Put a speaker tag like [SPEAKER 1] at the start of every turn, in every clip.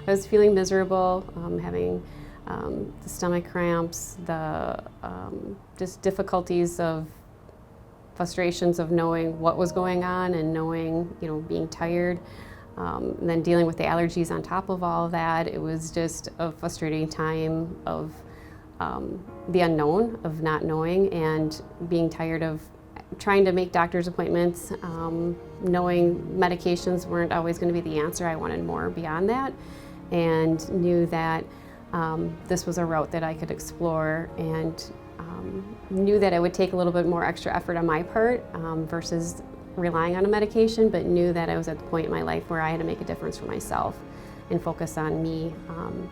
[SPEAKER 1] I was feeling miserable, having the stomach cramps, the just difficulties of frustrations of knowing what was going on and knowing, being tired. And then dealing with the allergies on top of all of that. It was just a frustrating time of the unknown, of not knowing, and being tired of trying to make doctor's appointments, knowing medications weren't always going to be the answer. I wanted more beyond that, and knew that this was a route that I could explore, and knew that it would take a little bit more extra effort on my part versus relying on a medication, but knew that I was at the point in my life where I had to make a difference for myself and focus on me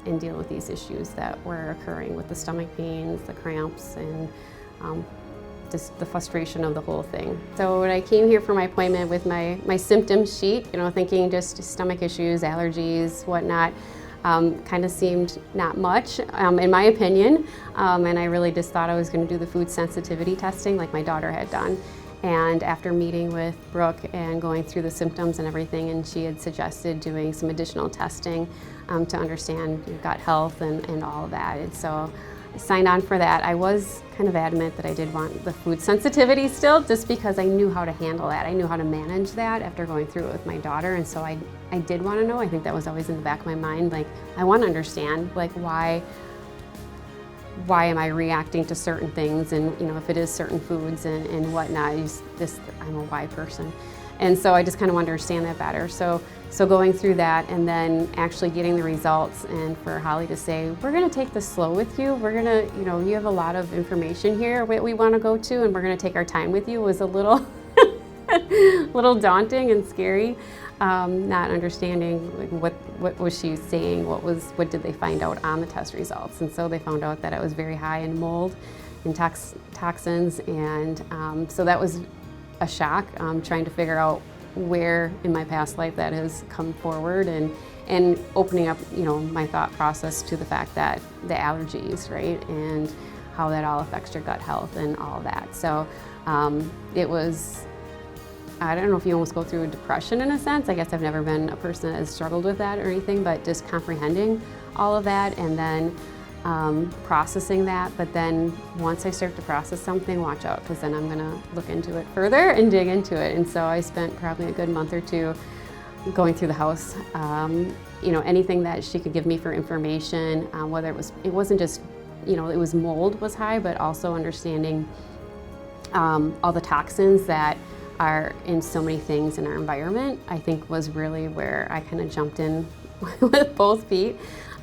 [SPEAKER 1] and deal with these issues that were occurring with the stomach pains, the cramps, and just the frustration of the whole thing. So when I came here for my appointment with my symptom sheet, thinking just stomach issues, allergies, whatnot, kind of seemed not much, in my opinion, and I really just thought I was going to do the food sensitivity testing like my daughter had done. And after meeting with Brooke and going through the symptoms and everything, and she had suggested doing some additional testing to understand gut health and all of that. And so I signed on for that. I was kind of adamant that I did want the food sensitivity still, just because I knew how to handle that. I knew how to manage that after going through it with my daughter. And so I did want to know. I think that was always in the back of my mind. Like, I want to understand, like, why am I reacting to certain things, and if it is certain foods and whatnot. I'm a why person, and so I just kind of want to understand that better. So going through that, and then actually getting the results, and for Holly to say, we're going to take this slow with you. We're going to, you have a lot of information here we want to go to, and we're going to take our time with you, was a little little daunting and scary. Not understanding what was she saying, what did they find out on the test results. And so they found out that I was very high in mold and toxins, and so that was a shock, trying to figure out where in my past life that has come forward, and opening up my thought process to the fact that the allergies, right, and how that all affects your gut health and all that. So it was, I don't know if you almost go through a depression in a sense. I guess I've never been a person that has struggled with that or anything, but just comprehending all of that, and then processing that. But then once I start to process something, watch out, because then I'm gonna look into it further and dig into it. And so I spent probably a good month or two going through the house, anything that she could give me for information, whether it wasn't just, it was mold was high, but also understanding all the toxins that are in so many things in our environment, I think was really where I kind of jumped in with both feet,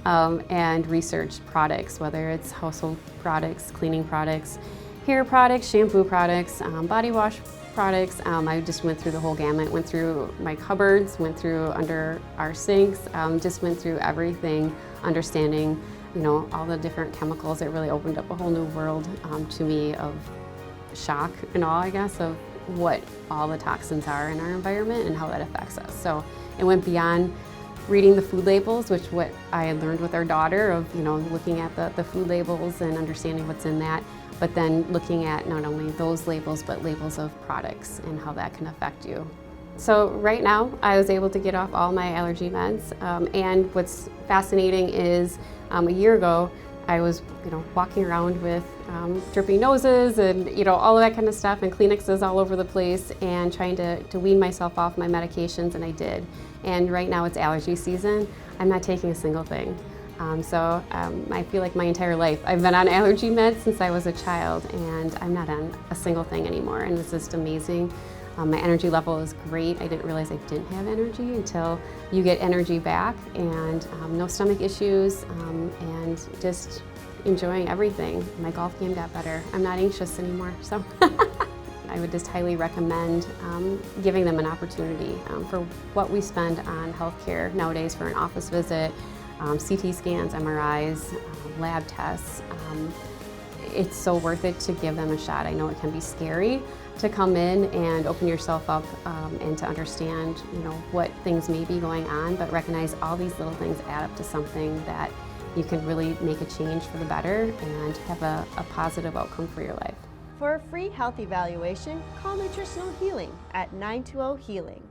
[SPEAKER 1] and researched products, whether it's household products, cleaning products, hair products, shampoo products, body wash products. I just went through the whole gamut, went through my cupboards, went through under our sinks, just went through everything, understanding, all the different chemicals. It really opened up a whole new world to me of shock and awe, I guess, of what all the toxins are in our environment and how that affects us. So it went beyond reading the food labels, which what I had learned with our daughter of, looking at the food labels and understanding what's in that, but then looking at not only those labels, but labels of products and how that can affect you. So right now, I was able to get off all my allergy meds, and what's fascinating is a year ago, I was, walking around with dripping noses and, all of that kind of stuff, and Kleenexes all over the place, and trying to wean myself off my medications, and I did. And right now it's allergy season. I'm not taking a single thing. I feel like my entire life I've been on allergy meds since I was a child, and I'm not on a single thing anymore, and it's just amazing. My energy level is great. I didn't realize I didn't have energy until you get energy back, and no stomach issues, and just enjoying everything. My golf game got better. I'm not anxious anymore, so I would just highly recommend giving them an opportunity for what we spend on healthcare nowadays for an office visit, CT scans, MRIs, lab tests. It's so worth it to give them a shot. I know it can be scary to come in and open yourself up and to understand, what things may be going on, but recognize all these little things add up to something that you can really make a change for the better and have a positive outcome for your life.
[SPEAKER 2] For a free health evaluation, call Nutritional Healing at 920-HEALING.